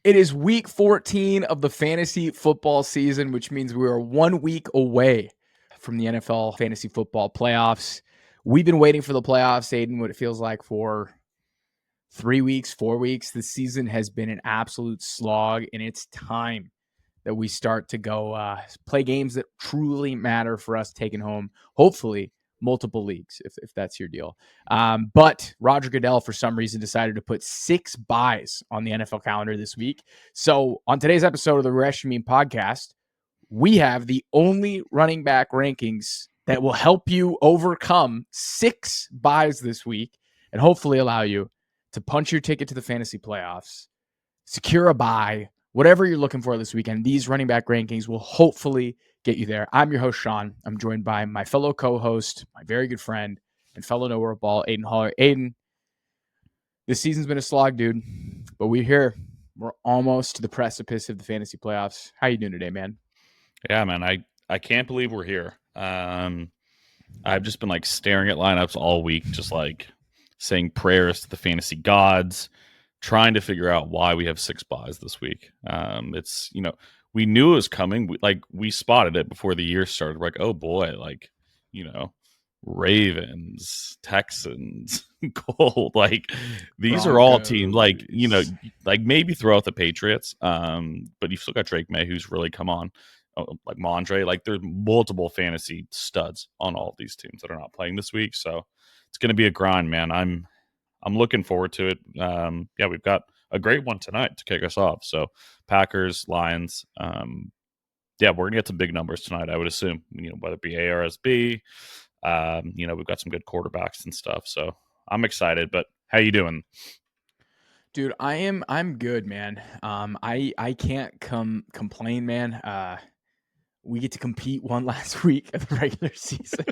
It is week 14 of the fantasy football season, which means we are 1 week away from the NFL fantasy football playoffs. We've been waiting for the playoffs, Aidan, what it feels like for 3 weeks, 4 weeks. This season has been an absolute slog, and it's time that we start to go play games that truly matter for us taking home, hopefully, multiple leagues, if that's your deal. But Roger Goodell, for some reason, decided to put 6 buys on the NFL calendar this week. So on today's episode of the Rachaad podcast, we have the only running back rankings that will help you overcome 6 buys this week and hopefully allow you to punch your ticket to the fantasy playoffs, secure a buy, whatever you're looking for this weekend. These running back rankings will hopefully get you there. I'm your host, Shaun. I'm joined by my fellow co-host, my very good friend, and fellow knower of ball, Aidan Haller. Aidan, this season's been a slog, dude, but we're here. We're almost to the precipice of the fantasy playoffs. How you doing today, man? Yeah, man, I can't believe we're here. I've just been staring at lineups all week, just saying prayers to the fantasy gods, trying to figure out why we have 6 buys this week. It's, we knew it was coming. We spotted it before the year started. We're like, oh boy, Ravens, Texans, Gold, these are all teams, maybe throw out the Patriots. But you've still got Drake May, who's really come on. Like Mondre, there's multiple fantasy studs on all of these teams that are not playing this week. So it's going to be a grind, man. I'm looking forward to it. We've got a great one tonight to kick us off. So Packers, Lions. We're going to get some big numbers tonight, I would assume, whether it be ARSB. We've got some good quarterbacks and stuff. So I'm excited, but how you doing? Dude, I'm good, man. I can't complain, man. We get to compete one last week of the regular season.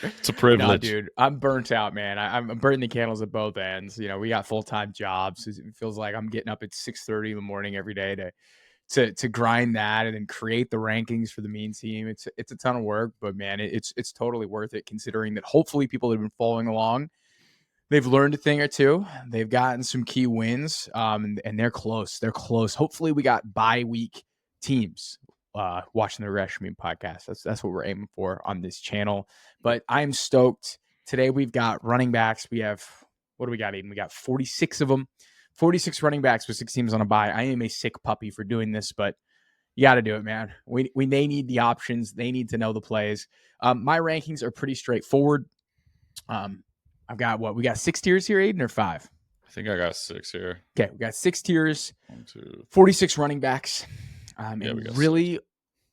It's a privilege. No, dude, I'm burnt out, man. I'm burning the candles at both ends. We got full-time jobs. It feels like I'm getting up at 6:30 in the morning every day to grind that and then create the rankings for the mean team. It's a ton of work, but man, it's totally worth it considering that hopefully people that have been following along, they've learned a thing or two. They've gotten some key wins, and they're close. They're close. Hopefully we got bye week teams watching the Rachaad podcast. That's what we're aiming for on this channel. But I'm stoked. Today we've got running backs. We have, what do we got, Aiden? We got 46 of them. 46 running backs with 6 teams on a bye. I am a sick puppy for doing this, but you got to do it, man. They need the options. They need to know the plays. My rankings are pretty straightforward. I've got we got 6 tiers here, Aiden, or 5? I think I got 6 here. Okay, we got 6 tiers, 1, 2, 46 running backs. And really, 6.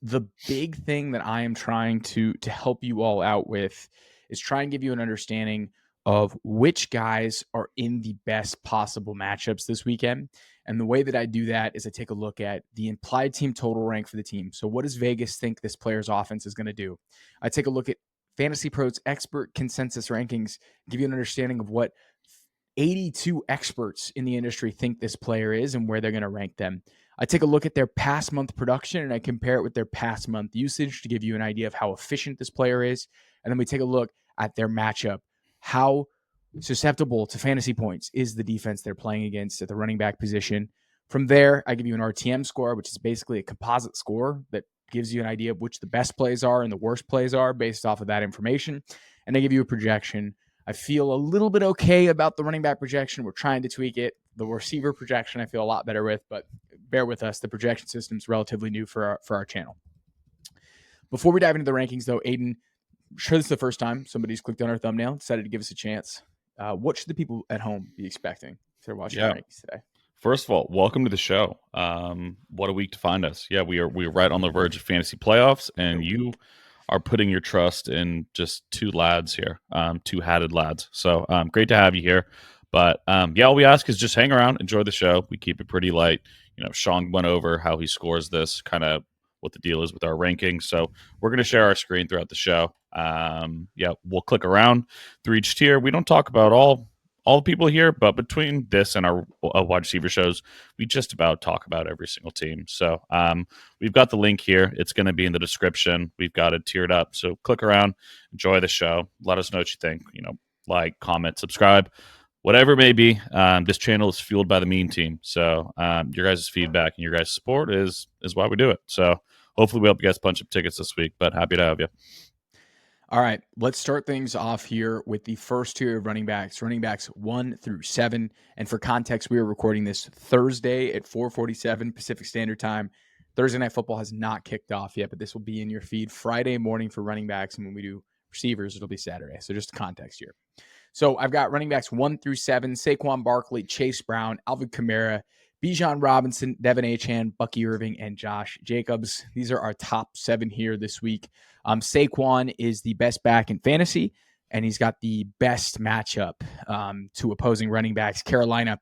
The big thing that I am trying to help you all out with is try and give you an understanding of which guys are in the best possible matchups this weekend. And the way that I do that is I take a look at the implied team total rank for the team. So what does Vegas think this player's offense is going to do? I take a look at Fantasy Pros expert consensus rankings, give you an understanding of what 82 experts in the industry think this player is and where they're going to rank them. I take a look at their past month production and I compare it with their past month usage to give you an idea of how efficient this player is. And then we take a look at their matchup. How susceptible to fantasy points is the defense they're playing against at the running back position? From there, I give you an RTM score, which is basically a composite score that gives you an idea of which the best plays are and the worst plays are based off of that information. And I give you a projection. I feel a little bit okay about the running back projection. We're trying to tweak it. The receiver projection I feel a lot better with, but bear with us. The projection system is relatively new for our channel. Before we dive into the rankings, though, Aiden, I'm sure this is the first time somebody's clicked on our thumbnail, decided to give us a chance. What should the people at home be expecting if they're watching the rankings today? First of all, welcome to the show. What a week to find us. Yeah, we are right on the verge of fantasy playoffs, and you are putting your trust in just 2 lads here, 2 hatted lads. So great to have you here. But all we ask is just hang around, enjoy the show. We keep it pretty light. Shaun went over how he scores this, kind of what the deal is with our rankings. So we're going to share our screen throughout the show. We'll click around through each tier. We don't talk about all the people here, but between this and our wide receiver shows, we just about talk about every single team. So we've got the link here. It's going to be in the description. We've got it tiered up. So click around, enjoy the show. Let us know what you think. Like, comment, subscribe, whatever it may be, this channel is fueled by the Mean Team. So your guys' feedback and your guys' support is why we do it. So hopefully we help you guys punch up tickets this week, but happy to have you. All right, let's start things off here with the first tier of running backs 1 through 7. And for context, we are recording this Thursday at 4:47 Pacific Standard Time. Thursday Night Football has not kicked off yet, but this will be in your feed Friday morning for running backs. And when we do receivers, it'll be Saturday. So just context here. So I've got running backs 1 through 7, Saquon Barkley, Chase Brown, Alvin Kamara, Bijan Robinson, Devin Achane, Bucky Irving, and Josh Jacobs. These are our top 7 here this week. Saquon is the best back in fantasy, and he's got the best matchup to opposing running backs. Carolina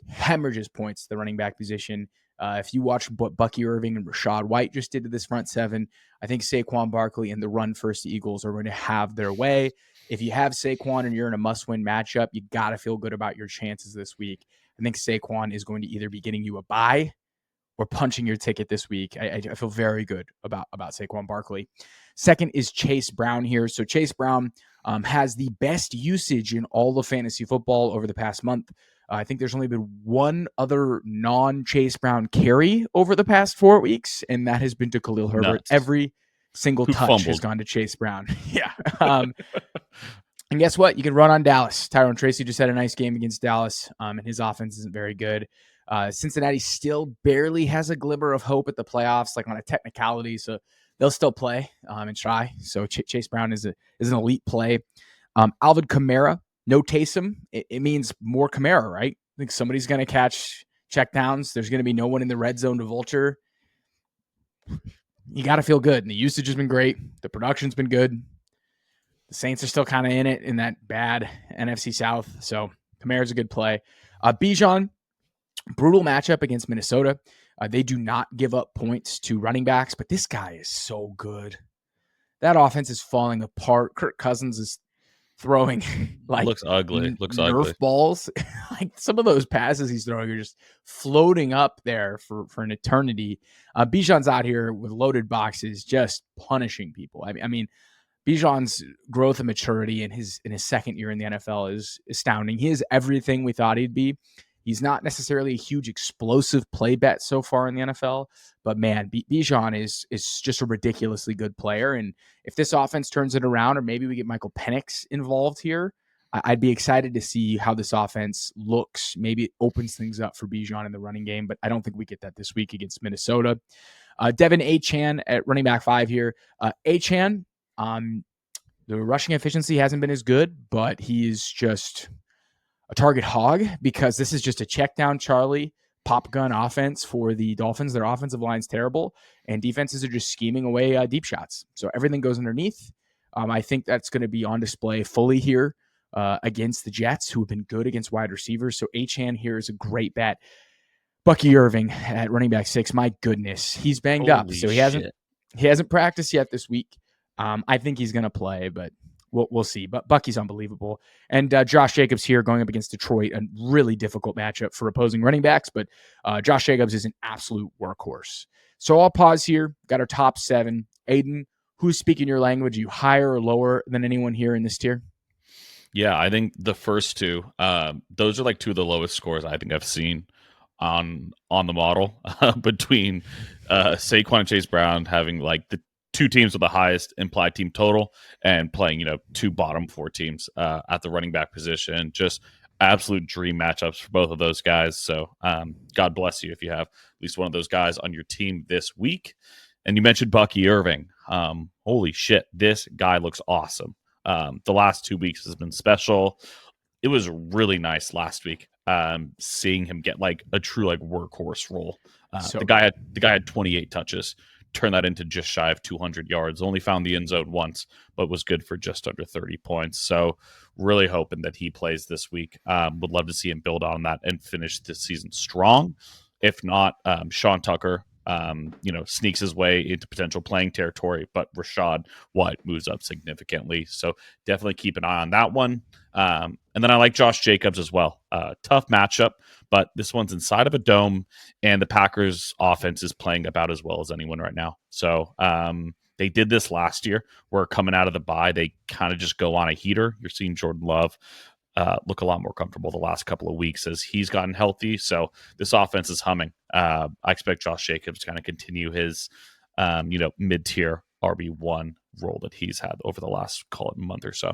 hemorrhages points to the running back position. If you watch what Bucky Irving and Rachaad White just did to this front 7, I think Saquon Barkley and the run-first Eagles are going to have their way. If you have Saquon and you're in a must-win matchup, you got to feel good about your chances this week. I think Saquon is going to either be getting you a bye or punching your ticket this week. I feel very good about Saquon Barkley. Second is Chase Brown here. So Chase Brown has the best usage in all of fantasy football over the past month. I think there's only been one other non-Chase Brown carry over the past 4 weeks, and that has been to Khalil Herbert. Nuts. Every single Who touch fumbled. has gone to Chase Brown. Yeah. And guess what? You can run on Dallas. Tyrone Tracy just had a nice game against Dallas, and his offense isn't very good. Cincinnati still barely has a glimmer of hope at the playoffs, like on a technicality, so they'll still play and try. So Chase Brown is an elite play. Alvin Kamara, no Taysom. It means more Kamara, right? I think somebody's going to catch checkdowns. There's going to be no one in the red zone to vulture. You got to feel good. And the usage has been great. The production's been good. The Saints are still kind of in it in that bad NFC South. So Kamara's a good play. Bijan, brutal matchup against Minnesota. They do not give up points to running backs, but this guy is so good. That offense is falling apart. Kirk Cousins is throwing like looks ugly. Looks Nerf ugly. balls. Like some of those passes he's throwing are just floating up there for an eternity. Bijan's out here with loaded boxes, just punishing people. I mean, Bijan's growth and maturity in his second year in the NFL is astounding. He is everything we thought he'd be. He's not necessarily a huge explosive play bet so far in the NFL, but man, Bijan is just a ridiculously good player. And if this offense turns it around, or maybe we get Michael Penix involved here, I'd be excited to see how this offense looks. Maybe it opens things up for Bijan in the running game, but I don't think we get that this week against Minnesota. Devin Achane at running back 5 here. Achane, the rushing efficiency hasn't been as good, but he is just a target hog because this is just a check down Charlie pop gun offense for the Dolphins. Their offensive line's terrible, and defenses are just scheming away deep shots. So everything goes underneath. I think that's going to be on display fully here against the Jets, who have been good against wide receivers. So Achane here is a great bet. Bucky Irving at running back 6. My goodness, he's banged up, so he hasn't practiced yet this week. I think he's going to play, but we'll see. But Bucky's unbelievable. And Josh Jacobs here going up against Detroit, a really difficult matchup for opposing running backs, but Josh Jacobs is an absolute workhorse. So I'll pause here. Got our top 7. Aidan, who's speaking your language? You higher or lower than anyone here in this tier? Yeah, I think the first 2, those are like 2 of the lowest scores I think I've seen on the model between Saquon and Chase Brown having like the 2 teams with the highest implied team total and playing, 2 bottom 4 teams at the running back position. Just absolute dream matchups for both of those guys. So God bless you if you have at least one of those guys on your team this week. And you mentioned Bucky Irving. Holy shit, this guy looks awesome. The last 2 weeks has been special. It was really nice last week seeing him get like a true like workhorse role. The guy had 28 touches. Turn that into just shy of 200 yards. Only found the end zone once, but was good for just under 30 points. So really hoping that he plays this week. Would love to see him build on that and finish this season strong. If not, Sean Tucker, sneaks his way into potential playing territory, but Rachaad White moves up significantly. So definitely keep an eye on that one. And then I like Josh Jacobs as well. Tough matchup, but this one's inside of a dome, and the Packers offense is playing about as well as anyone right now. So they did this last year where coming out of the bye, they kind of just go on a heater. You're seeing Jordan Love look a lot more comfortable the last couple of weeks as he's gotten healthy. So this offense is humming. I expect Josh Jacobs to kind of continue his, mid-tier RB1 role that he's had over the last, call it, month or so.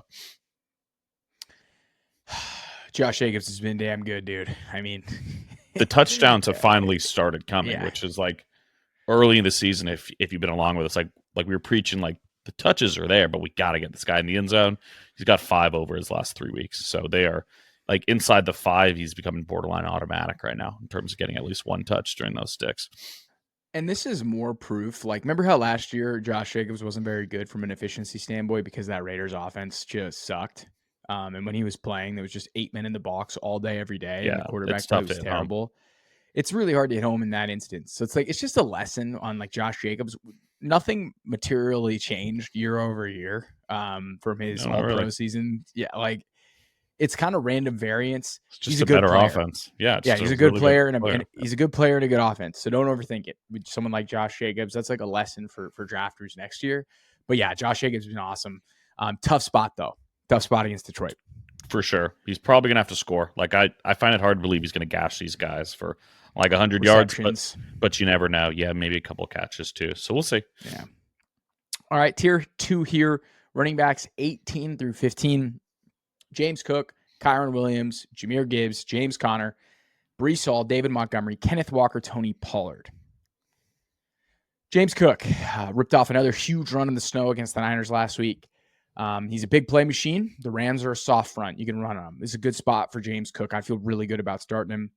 Josh Jacobs has been damn good, dude. I mean, the touchdowns have finally started coming, which is like early in the season. If you've been along with us, like we were preaching, like the touches are there, but we got to get this guy in the end zone. He's got 5 over his last 3 weeks, so they are like inside the 5. He's becoming borderline automatic right now in terms of getting at least 1 touch during those sticks. And this is more proof. Like, remember how last year Josh Jacobs wasn't very good from an efficiency standpoint because that Raiders offense just sucked. And when he was playing, there was just 8 men in the box all day, every day. And the quarterback play was terrible. It's really hard to hit home in that instance. So it's like, it's just a lesson on like Josh Jacobs. Nothing materially changed year over year from his all-pro season. Yeah, like it's kind of random variance. It's just a better offense. Yeah, he's a good player, and he's a good player and a good offense. So don't overthink it. With someone like Josh Jacobs, that's like a lesson for drafters next year. But yeah, Josh Jacobs has been awesome. Tough spot though. Tough spot against Detroit. For sure. He's probably going to have to score. Like I find it hard to believe he's going to gash these guys for like 100 yards, but you never know. Yeah, maybe a couple catches too. So we'll see. Yeah. All right, tier 2 here. Running backs 18 through 15. James Cook, Kyren Williams, Jahmyr Gibbs, James Conner, Breece Hall, David Montgomery, Kenneth Walker, Tony Pollard. James Cook ripped off another huge run in the snow against the Niners last week. He's a big play machine. The Rams are a soft front. You can run on him. It's a good spot for James Cook. I feel really good about starting him.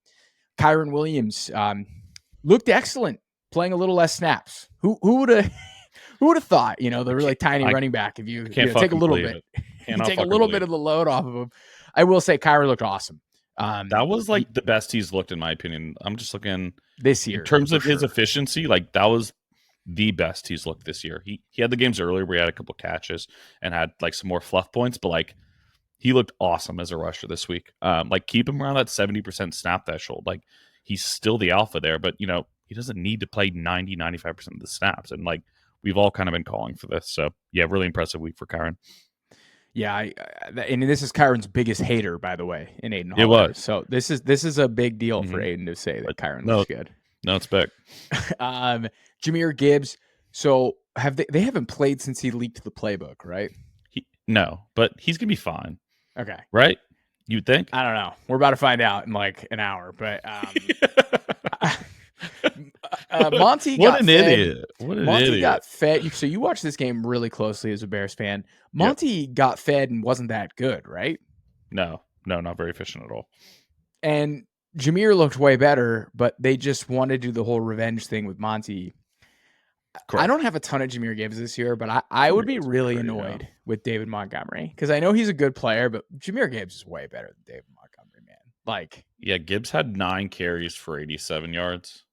Kyren Williams looked excellent, playing a little less snaps. Who would have thought? The really tiny running back. If you take a little bit, you take a little bit of the load off of him. I will say Kyren looked awesome. That was like the best he's looked in my opinion. I'm just looking this year in terms of his efficiency. Like that was the best he's looked this year. He had the games earlier where he had a couple catches and had like some more fluff points, but like he looked awesome as a rusher this week. Like keep him around that 70% snap threshold. Like he's still the alpha there, but he doesn't need to play 90-95% of the snaps. And like we've all kind of been calling for this. So yeah, really impressive week for Kyren. Yeah, and this is Kyren's biggest hater, by the way, in Aidan. It was. So this is a big deal for Aidan to say that Kyren looks good. No, it's big. Jahmyr Gibbs. So they haven't played since he leaked the playbook, right? No, but he's gonna be fine. Okay, right? You'd think? I don't know. We're about to find out in like an hour, but Monty got fed. Idiot! What an idiot! Got fed. So you watched this game really closely as a Bears fan. Monty got fed and wasn't that good, right? No, not very efficient at all. And Jahmyr looked way better, but they just wanted to do the whole revenge thing with Monty. Correct. I don't have a ton of Jahmyr Gibbs this year, but I would be really annoyed with David Montgomery because I know he's a good player, but Jahmyr Gibbs is way better than David Montgomery, man. Like, yeah, Gibbs had 9 carries for 87 yards.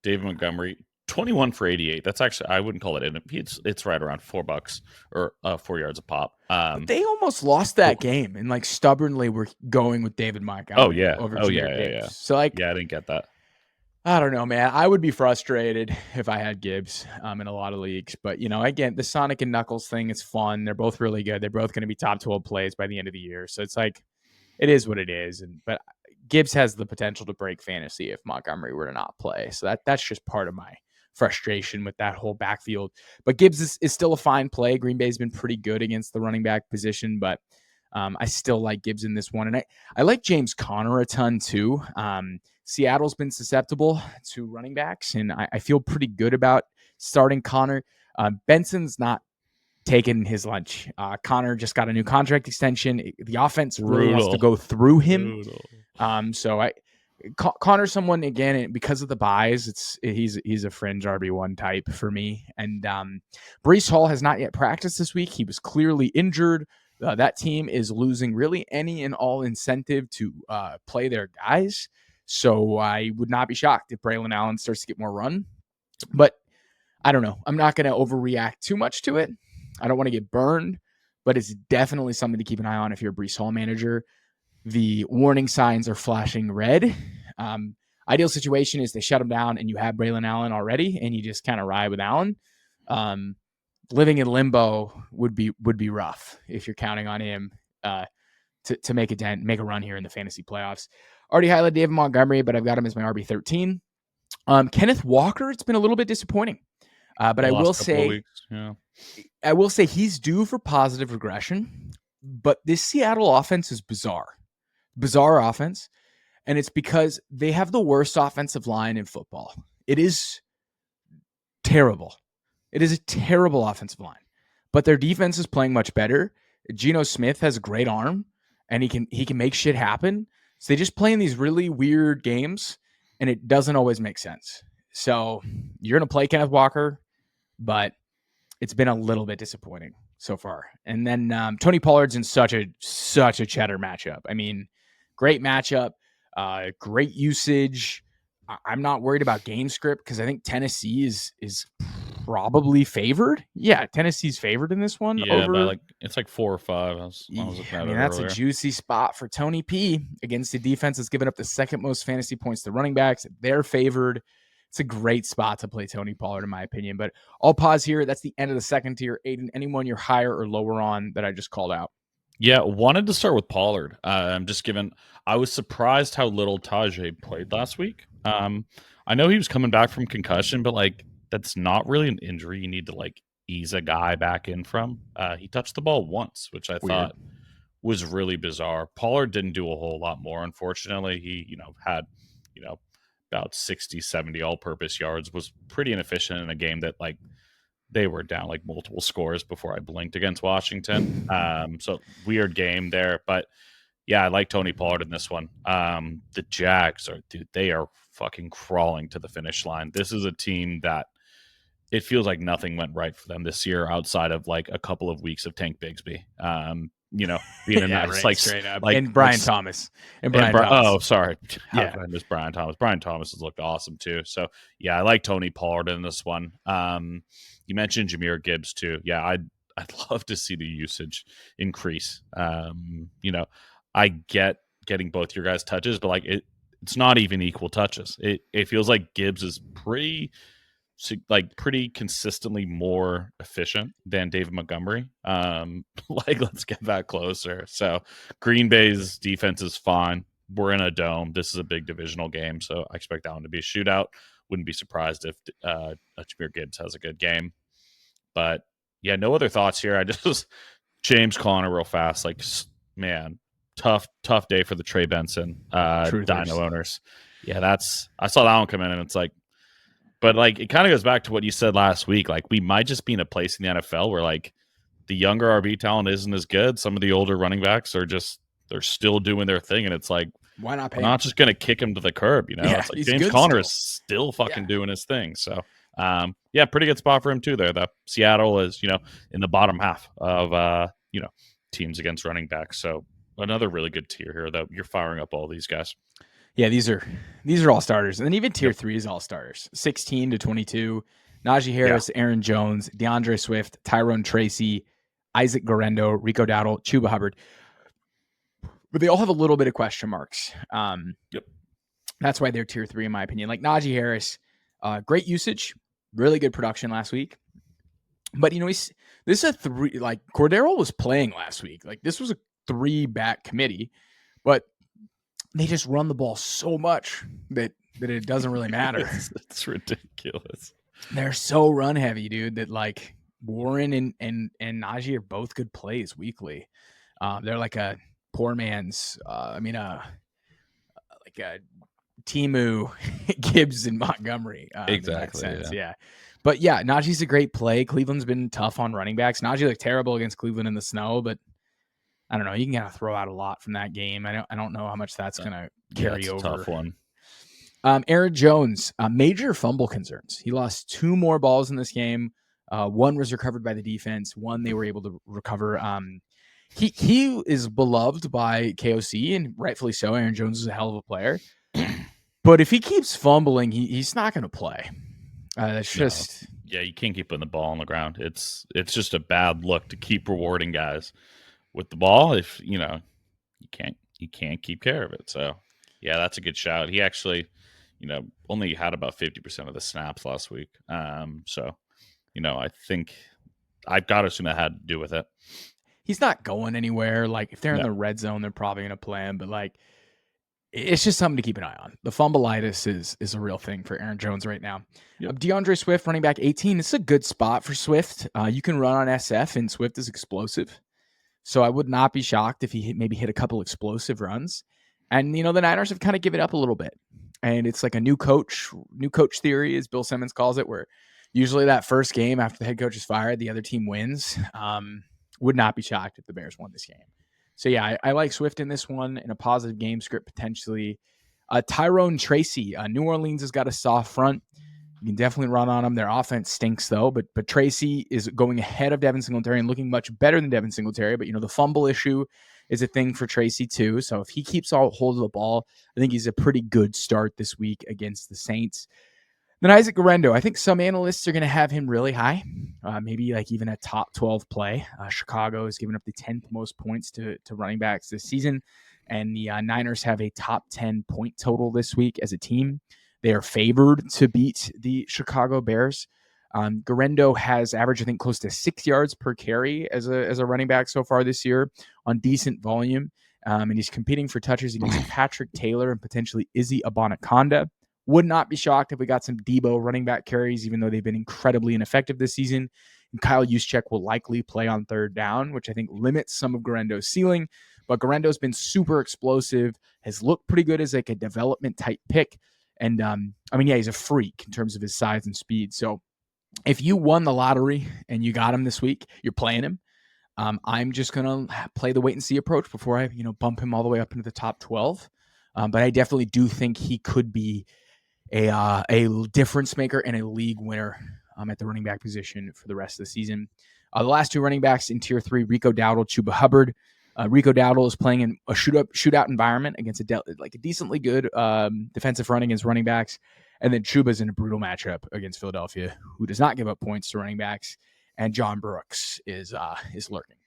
David Montgomery 21 for 88. That's actually, I wouldn't call it. It's right around $4 or 4 yards a pop. They almost lost that game and like stubbornly were going with David Montgomery. Over Jahmyr Gibbs. Yeah. So like, I didn't get that. I don't know, man. I would be frustrated if I had Gibbs in a lot of leagues. But, again, the Sonic and Knuckles thing is fun. They're both really good. They're both going to be top 12 plays by the end of the year. So it's like, it is what it is. But Gibbs has the potential to break fantasy if Montgomery were to not play. So that's just part of my frustration with that whole backfield. But Gibbs is still a fine play. Green Bay's been pretty good against the running back position, but I still like Gibbs in this one. And I like James Conner a ton too. Seattle's been susceptible to running backs, and I feel pretty good about starting Conner. Benson's not taking his lunch. Conner just got a new contract extension. The offense really wants to go through him. Conner's someone, again, because of the buys, he's a fringe RB1 type for me. And Breece Hall has not yet practiced this week. He was clearly injured. That team is losing really any and all incentive to play their guys. So I would not be shocked if Braylon Allen starts to get more run. But I don't know. I'm not going to overreact too much to it. I don't want to get burned, but it's definitely something to keep an eye on if you're a Breece Hall manager. The warning signs are flashing red. Ideal situation is they shut him down and you have Braylon Allen already and you just kind of ride with Allen. Living in limbo would be rough if you're counting on him to make a dent, make a run here in the fantasy playoffs. Already highlighted David Montgomery, but I've got him as my RB13. Kenneth Walker, it's been a little bit disappointing. But The I will last couple of say, weeks, yeah. he's due for positive regression. But this Seattle offense is bizarre offense, and it's because they have the worst offensive line in football. It is terrible. It is a terrible offensive line, but their defense is playing much better. Geno Smith has a great arm, and he can make shit happen. So they just play in these really weird games, and it doesn't always make sense. So you're going to play Kenneth Walker, but it's been a little bit disappointing so far. And then Tony Pollard's in such a cheddar matchup. I mean, great matchup, great usage. I'm not worried about game script because I think Tennessee is probably favored. Yeah, Tennessee's favored in this one. Yeah, by it's like 4 or 5. I was looking at it that's earlier. a juicy spot for Tony P against the defense that's given up the second most fantasy points to running backs. They're favored. It's a great spot to play Tony Pollard, in my opinion. But I'll pause here. That's the end of the second tier. Aidan, anyone you're higher or lower on that I just called out? Yeah, wanted to start with Pollard. I was surprised how little Tajay played last week. I know he was coming back from concussion, but that's not really an injury you need to ease a guy back in from. He touched the ball once, which I thought was really bizarre. Pollard didn't do a whole lot more, unfortunately. He, had, about 60, 70 all-purpose yards, was pretty inefficient in a game that they were down multiple scores before I blinked against Washington. So weird game there, but yeah, I like Tony Pollard in this one. The Jags they are fucking crawling to the finish line. This is a team that it feels like nothing went right for them this year outside of a couple of weeks of Tank Bigsby. Being a nice straight up. And Brian Thomas. Oh, sorry. How Yeah. did I miss Brian Thomas? Brian Thomas has looked awesome too. So yeah, I like Tony Pollard in this one. You mentioned Jahmyr Gibbs too. Yeah, I'd love to see the usage increase. I get getting both your guys' touches, but it's not even equal touches. It feels like Gibbs is pretty consistently more efficient than David Montgomery. Let's get that closer. So Green Bay's defense is fine. We're in a dome. This is a big divisional game, so I expect that one to be a shootout. Wouldn't be surprised if Jahmyr Gibbs has a good game. But yeah, no other thoughts here. I just James Conner real fast. Man, tough day for the Trey Benson Dino owners. Yeah, I saw that one come in, and it's but it kind of goes back to what you said last week. We might just be in a place in the NFL where the younger RB talent isn't as good. Some of the older running backs they're still doing their thing, and it's why not pay? We're not just going to kick him to the curb, Yeah, it's James Conner is still fucking doing his thing. So, pretty good spot for him too there. Though Seattle is in the bottom half of teams against running backs. So another really good tier here. Though you're firing up all these guys. Yeah, these are all starters. And then even tier 3 is all starters. 16 to 22. Najee Harris, Aaron Jones, DeAndre Swift, Tyrone Tracy, Isaac Guerendo, Rico Dowdle, Chuba Hubbard. But they all have a little bit of question marks. That's why they're tier 3 in my opinion. Najee Harris, great usage, really good production last week. But this is a 3, Cordero was playing last week. This was a 3-back committee, but they just run the ball so much that it doesn't really matter. It's ridiculous. They're so run heavy, dude, that Warren and Najee are both good plays weekly. They're like a poor man's, Timu, Gibbs, and Montgomery. Exactly. Yeah. But yeah, Najee's a great play. Cleveland's been tough on running backs. Najee looked terrible against Cleveland in the snow, but I don't know. You can kind of throw out a lot from that game. I don't know how much that's going to carry over. Tough one. Aaron Jones, major fumble concerns. He lost 2 more balls in this game. One was recovered by the defense. One they were able to recover. He is beloved by KOC, and rightfully so. Aaron Jones is a hell of a player. But if he keeps fumbling, he's not going to play. That's just... Yeah, you can't keep putting the ball on the ground. It's just a bad look to keep rewarding guys with the ball if you can't keep care of it. So yeah, that's a good shout. He actually only had about 50% of the snaps last week. So I think I've got to assume that had to do with it. he's not going anywhere. Like, if they're in No. the red zone, they're probably going to play him. But, like, it's just something to keep an eye on. The fumbleitis is a real thing for Aaron Jones right now. Yep. DeAndre Swift, running back 18. It's a good spot for Swift. You can run on SF, and Swift is explosive. So I would not be shocked if he maybe hit a couple explosive runs. And, the Niners have kind of given up a little bit. And it's like a new coach theory, as Bill Simmons calls it, where usually that first game after the head coach is fired, the other team wins. Would not be shocked if the Bears won this game. So, yeah, I like Swift in this one in a positive game script potentially. Tyrone, Tracy. New Orleans has got a soft front. You can definitely run on them. Their offense stinks, though. But Tracy is going ahead of Devin Singletary and looking much better than Devin Singletary. But, the fumble issue is a thing for Tracy, too. So if he keeps all hold of the ball, I think he's a pretty good start this week against the Saints. Then Isaac Guerendo, I think some analysts are going to have him really high, maybe like even a top 12 play. Chicago has given up the 10th most points to running backs this season, and the Niners have a top 10 point total this week as a team. They are favored to beat the Chicago Bears. Guerendo has averaged, I think, close to 6 yards per carry as a running back so far this year on decent volume, and he's competing for touches against Patrick Taylor and potentially Izzy Abanaconda. Would not be shocked if we got some Debo running back carries, even though they've been incredibly ineffective this season. And Kyle Juszczyk will likely play on third down, which I think limits some of Guerendo's ceiling. But Guerendo's been super explosive, has looked pretty good as like a development type pick. And he's a freak in terms of his size and speed. So if you won the lottery and you got him this week, you're playing him. I'm just going to play the wait and see approach before I, bump him all the way up into the top 12. But I definitely do think he could be a difference maker and a league winner at the running back position for the rest of the season. The last two running backs in tier 3, Rico Dowdle, Chuba Hubbard. Rico Dowdle is playing in a shootout environment against a decently good defensive front against running backs. And then Chuba's in a brutal matchup against Philadelphia, who does not give up points to running backs. And John Brooks is lurking.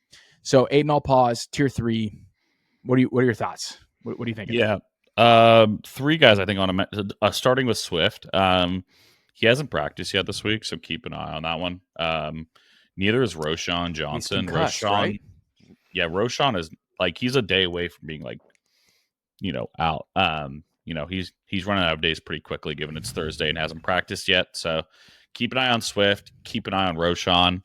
So, Aidan, I'll pause. Tier 3. What are your thoughts? What do you think? Yeah. 3 guys I think on starting with Swift. He hasn't practiced yet this week, so keep an eye on that one. Neither is Roschon Johnson. He's concussed, right? Yeah, Roschon is he's a day away from being out. He's running out of days pretty quickly given it's Thursday and hasn't practiced yet. So keep an eye on Swift, keep an eye on Roschon.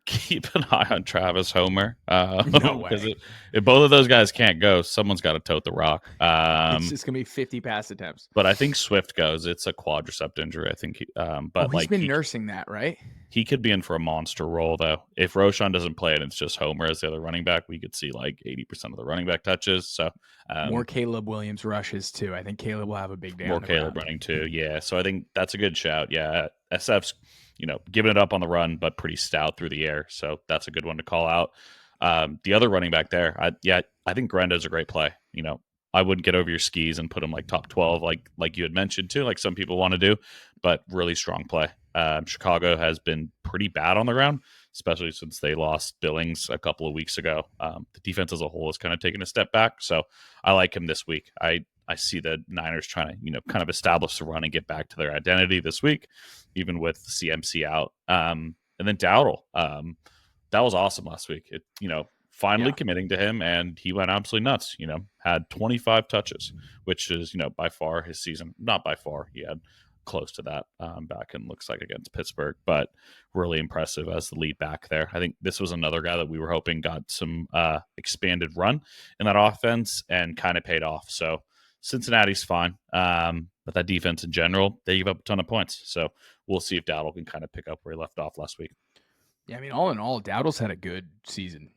Keep an eye on Travis Homer. No way. Because if both of those guys can't go, someone's got to tote the rock. It's just going to be 50 pass attempts. But I think Swift goes. It's a quadricep injury, I think. But he's been nursing that, right? He could be in for a monster role, though. If Roschon doesn't play and it's just Homer as the other running back, we could see 80% of the running back touches. So more Caleb Williams rushes, too. I think Caleb will have a big day. More Caleb running, too. Yeah, so I think that's a good shout. Yeah, SF's giving it up on the run, but pretty stout through the air. So that's a good one to call out. The other running back there, I think Guerendo's a great play. I wouldn't get over your skis and put him top 12, like you had mentioned too, like some people want to do, but really strong play. Chicago has been pretty bad on the ground, especially since they lost Billings a couple of weeks ago. The defense as a whole has kind of taken a step back. So I like him this week. I see the Niners trying to, kind of establish the run and get back to their identity this week, even with CMC out. And then Dowdle, that was awesome last week. Finally committing to him, and he went absolutely nuts. Had 25 touches, which is, by far his season. Not by far. He had close to that back in, looks like, against Pittsburgh, but really impressive as the lead back there. I think this was another guy that we were hoping got some expanded run in that offense and kind of paid off. So Cincinnati's fine, but that defense in general, they give up a ton of points. So we'll see if Dowdle can kind of pick up where he left off last week. Yeah, all in all, Dowdle's had a good season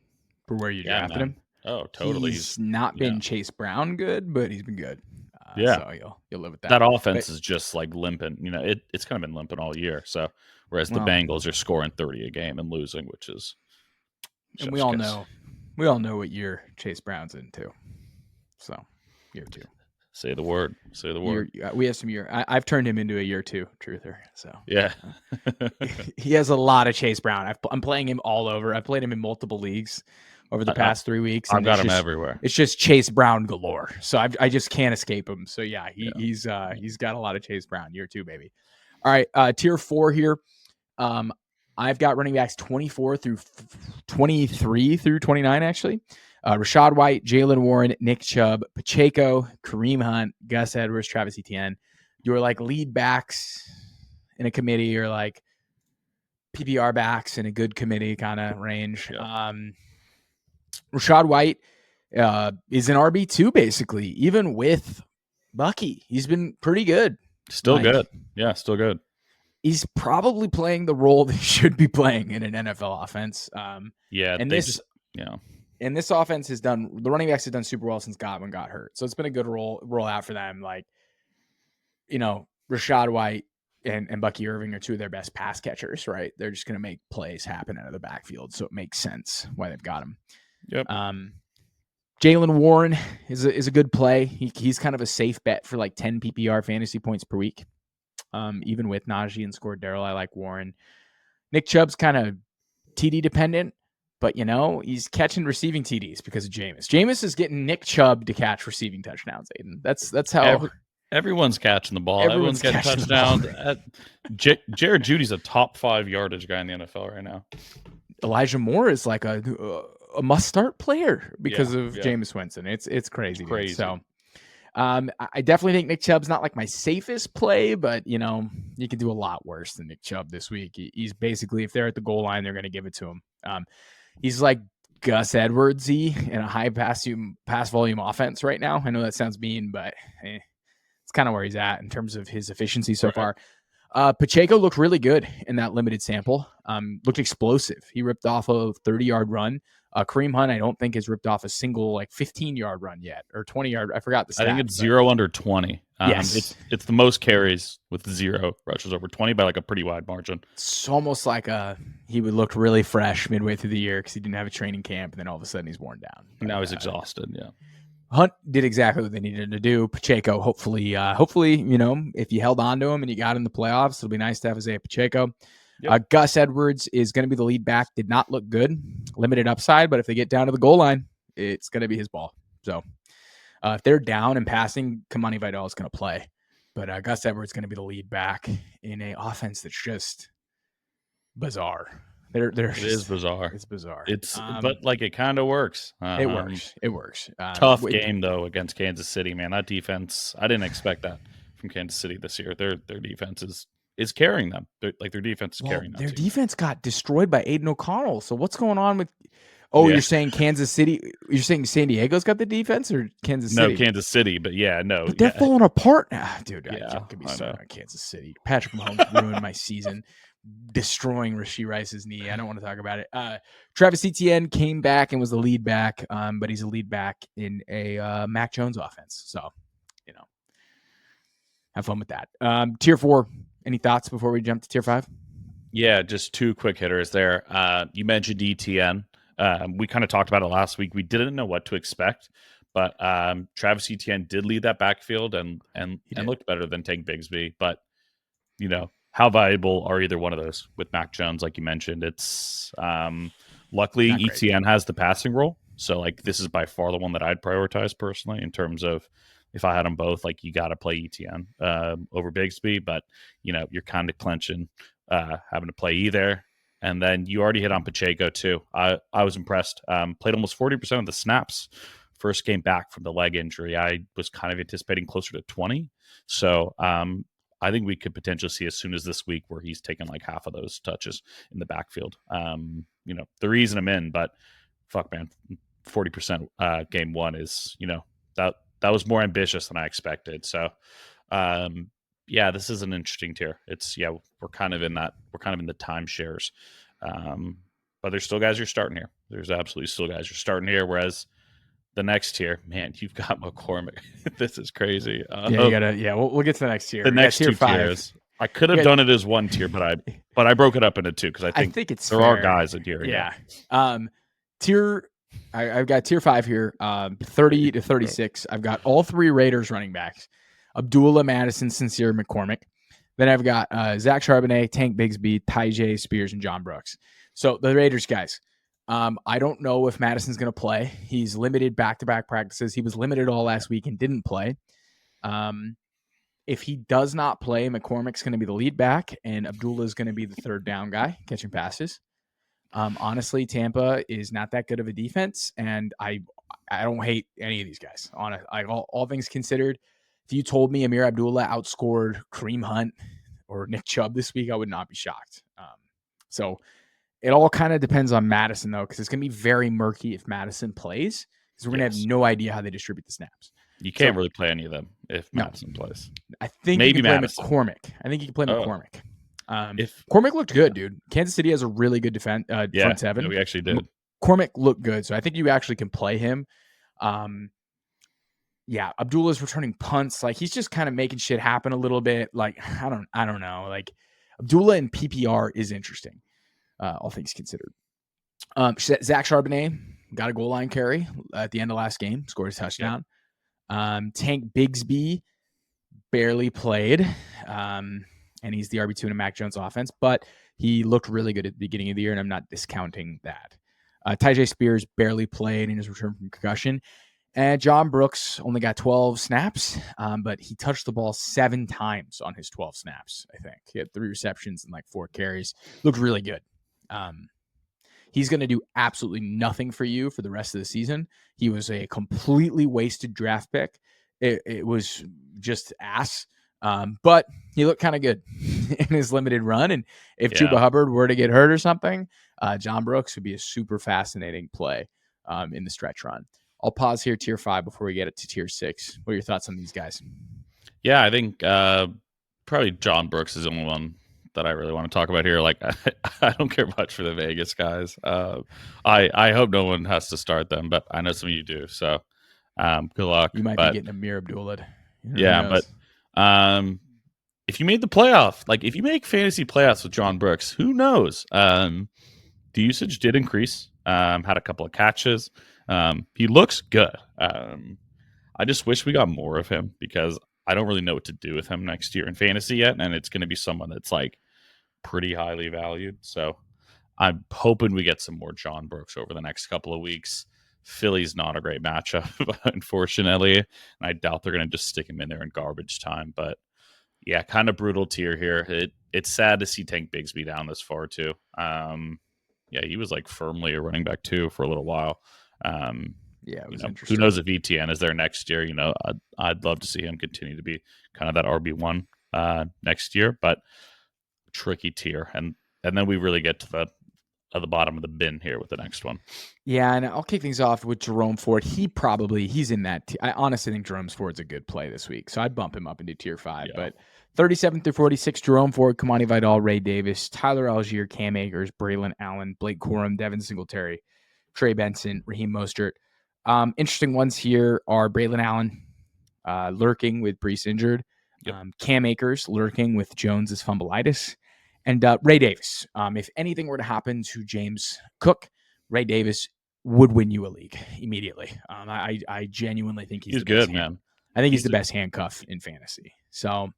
for where you drafted him. Oh, totally. He's not been Chase Brown good, but he's been good. So you'll live with that. That offense is just limping. It's kind of been limping all year. So whereas the Bengals are scoring 30 a game and losing, which is, and we all know what year Chase Brown's into. So year 2. Say the word. We have some year. I've turned him into a year 2 truther. So yeah, he has a lot of Chase Brown. I'm playing him all over. I've played him in multiple leagues over the past 3 weeks. I've got him everywhere. It's just Chase Brown galore. So I just can't escape him. So yeah, he's got a lot of Chase Brown. Year 2, baby. All right, tier 4 here. I've got running backs 23 through 29, actually. Rachaad White, Jaylen Warren, Nick Chubb, Pacheco, Kareem Hunt, Gus Edwards, Travis Etienne. Your like lead backs in a committee or like PPR backs in a good committee kind of range. Yep. Rachaad White is an RB2 basically, even with Bucky. He's been pretty good. Still good. Yeah, still good. He's probably playing the role that he should be playing in an NFL offense. And this offense has done, the running backs have done super well since Godwin got hurt. So it's been a good roll out for them. Like, Rachaad White and Bucky Irving are two of their best pass catchers, right? They're just going to make plays happen out of the backfield. So it makes sense why they've got him. Yep. Jaylen Warren is a good play. He's kind of a safe bet for like 10 PPR fantasy points per week. Even with Najee and Scored-Darrell, I like Warren. Nick Chubb's kind of TD dependent, but he's catching receiving TDs because of Jameis. Jameis is getting Nick Chubb to catch receiving touchdowns, Aidan. That's how everyone's catching the ball. Everyone's getting touchdowns. Jared Judy's a top 5 yardage guy in the NFL right now. Elijah Moore is like a must-start player because of Jameis Winston. It's crazy. Crazy. So. I definitely think Nick Chubb's not like my safest play, but you can do a lot worse than Nick Chubb this week. He's basically, if they're at the goal line, they're going to give it to him. He's like Gus Edwards-y in a high pass volume offense right now. I know that sounds mean, but it's kind of where he's at in terms of his efficiency so far. Pacheco looked really good in that limited sample. Looked explosive. He ripped off a 30-yard run. Kareem Hunt, I don't think, has ripped off a single 15-yard run yet or 20-yard. I forgot the stat. I think it's 0 under 20. Yes. It's the most carries with 0 rushes over 20 by like a pretty wide margin. It's almost like he would look really fresh midway through the year because he didn't have a training camp, and then all of a sudden he's worn down. But now he's exhausted, yeah. Hunt did exactly what they needed to do. Pacheco, hopefully, if you held on to him and you got in the playoffs, it'll be nice to have Isiah Pacheco. Yep. Gus Edwards is going to be the lead back. Did not look good. Limited upside, but if they get down to the goal line, it's going to be his ball. So if they're down and passing, Kamani Vidal is going to play. But Gus Edwards is going to be the lead back in an offense that's just bizarre. It is bizarre. It's bizarre. But like it kind of works. It works. Tough game though against Kansas City, man. That defense, I didn't expect that from Kansas City this year. Their defense is carrying them. Their defense is carrying them. Their defense got destroyed by Aiden O'Connell. So what's going on with? Oh, you're saying Kansas City? You're saying San Diego's got the defense or Kansas City? No, Kansas City. But no. But they're falling apart now, dude. I can't get me started on Kansas City. Patrick Mahomes ruined my season, destroying Rashee Rice's knee. I don't want to talk about it. Travis Etienne came back and was the lead back, but he's a lead back in a Mac Jones offense. So, have fun with that. Tier 4. Any thoughts before we jump to tier 5? Yeah, just 2 quick hitters there. You mentioned Etienne. We kind of talked about it last week. We didn't know what to expect, but Travis Etienne did lead that backfield and looked better than Tank Bigsby. But how valuable are either one of those with Mac Jones? Like you mentioned, it's luckily Etienne has the passing role, so like this is by far the one that I'd prioritize personally in terms of. If I had them both, like you got to play Etienne over Bigsby, but you're kind of clenching having to play either. And then you already hit on Pacheco too. I was impressed. Played almost 40% of the snaps first game back from the leg injury. I was kind of anticipating closer to 20. So I think we could potentially see as soon as this week where he's taken like half of those touches in the backfield. The reason I'm in, but fuck man, 40% game 1 is that was more ambitious than I expected. So, this is an interesting tier. It's we're kind of in the timeshares, but there's still guys you're starting here. There's absolutely still guys you're starting here. Whereas the next tier, man, you've got McCormick. This is crazy. You gotta. Yeah, we'll get to the next tier. The next tier 5. Tiers. I could have done it as 1 tier, but I broke it up into 2 because I think it's there fair. are guys in here. Yeah. Tier. I've got tier 5 here, 30 to 36. I've got all 3 Raiders running backs, Abdullah, Madison, Sincere, McCormick. Then I've got Zach Charbonnet, Tank Bigsby, Tyjae Spears, and John Brooks. So the Raiders guys, I don't know if Madison's going to play. He's limited back-to-back practices. He was limited all last week and didn't play. If he does not play, McCormick's going to be the lead back, and Abdullah is going to be the third down guy catching passes. Honestly, Tampa is not that good of a defense, and I don't hate any of these guys. All things considered, if you told me Amir Abdullah outscored Kareem Hunt or Nick Chubb this week, I would not be shocked. So it all kind of depends on Madison, though, because it's going to be very murky if Madison plays, because we're going to have no idea how they distribute the snaps. You can't really play any of them if Madison plays. I think maybe you can play Madison. McCormick. I think you can play McCormick. Cormick looked good, dude. Kansas City has a really good front seven. Yeah, we actually did. Cormick looked good, so I think you actually can play him. Abdullah's returning punts. Like, he's just kind of making shit happen a little bit. Like, I don't know. Like, Abdullah in PPR is interesting, all things considered. Zach Charbonnet got a goal line carry at the end of last game, scored a touchdown. Tank Bigsby barely played. And he's the RB2 in a Mac Jones offense, but he looked really good at the beginning of the year, and I'm not discounting that. Tyjae Spears barely played in his return from concussion, and John Brooks only got 12 snaps, but he touched the ball 7 times on his 12 snaps, I think. He had 3 receptions and like 4 carries. Looked really good. He's going to do absolutely nothing for you for the rest of the season. He was a completely wasted draft pick. It was just ass. But he looked kind of good in his limited run. And if Chuba Hubbard were to get hurt or something, John Brooks would be a super fascinating play in the stretch run. I'll pause here, tier 5, before we get it to tier 6. What are your thoughts on these guys? Yeah, I think probably John Brooks is the only one that I really want to talk about here. Like, I don't care much for the Vegas guys. I hope no one has to start them, but I know some of you do. So good luck. You might be getting Amir Abdullah. But if you made the playoff, like if you make fantasy playoffs with John Brooks, who knows? The usage did increase. Had a couple of catches. He looks good. I just wish we got more of him, because I don't really know what to do with him next year in fantasy yet, and it's going to be someone that's like pretty highly valued. So I'm hoping we get some more John Brooks over the next couple of weeks. Philly's not a great matchup, unfortunately, and I doubt they're going to just stick him in there in garbage time. But yeah, kind of brutal tier here. It's sad to see Tank Bigsby down this far too. He was like firmly a running back too for a little while. It was interesting. Who knows if Etienne is there next year? I'd love to see him continue to be kind of that RB1 next year, but tricky tier. And then we really get to the bottom of the bin here with the next one. Yeah, and I'll kick things off with Jerome Ford. He's in that. I honestly think Jerome Ford's a good play this week, so I'd bump him up into tier 5. Yeah. But 37 through 46, Jerome Ford, Kamani Vidal, Ray Davis, Tyler Algier, Cam Akers, Braylon Allen, Blake Corum, Devin Singletary, Trey Benson, Raheem Mostert. Interesting ones here are Braylon Allen lurking with Breece injured, Cam Akers lurking with Jones's fumbleitis, and Ray Davis. If anything were to happen to James Cook, Ray Davis would win you a league immediately. I genuinely think he's the good, best man. I think he's the best handcuff in fantasy. So,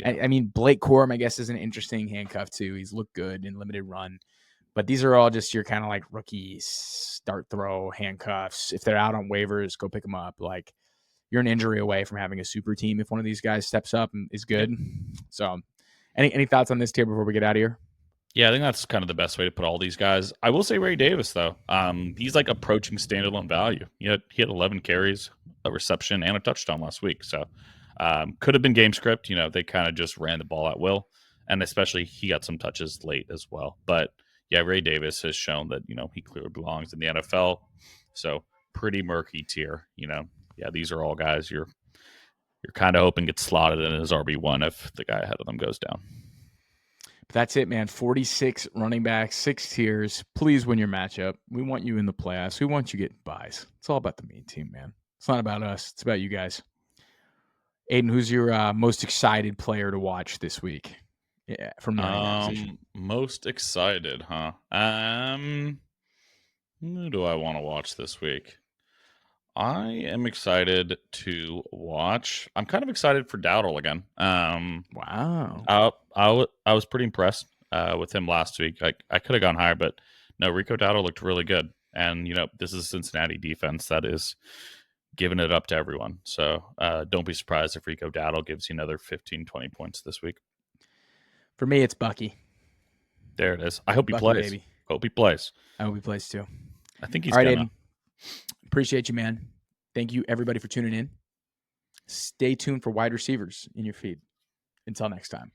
I mean, Blake Corum, I guess, is an interesting handcuff too. He's looked good in limited run. But these are all just your kind of like rookie start throw handcuffs. If they're out on waivers, go pick them up. Like, you're an injury away from having a super team if one of these guys steps up and is good. So, any thoughts on this tier before we get out of here? Yeah, I think that's kind of the best way to put all these guys. I will say Ray Davis, though. He's like approaching standalone value. He had 11 carries, a reception, and a touchdown last week. So could have been game script. They kind of just ran the ball at will. And especially he got some touches late as well. But yeah, Ray Davis has shown that, he clearly belongs in the NFL. So pretty murky tier, Yeah, these are all guys you're kind of hoping get slotted in as RB1 if the guy ahead of them goes down. But that's it, man. 46 running backs, 6 tiers. Please win your matchup. We want you in the playoffs. We want you getting buys. It's all about the main team, man. It's not about us. It's about you guys. Aidan, who's your most excited player to watch this week? Yeah, from the most excited, huh? Who do I want to watch this week? I am excited to watch. I'm kind of excited for Dowdle again. Wow. I was pretty impressed with him last week. I could have gone higher, but no, Rico Dowdle looked really good. And this is a Cincinnati defense that is giving it up to everyone. So don't be surprised if Rico Dowdle gives you another 15, 20 points this week. For me, it's Bucky. There it is. I hope he Bucky, plays. baby. Hope he plays. I hope he plays too. I think he's all right, gonna. Aiden. Appreciate you, man. Thank you, everybody, for tuning in. Stay tuned for wide receivers in your feed. Until next time.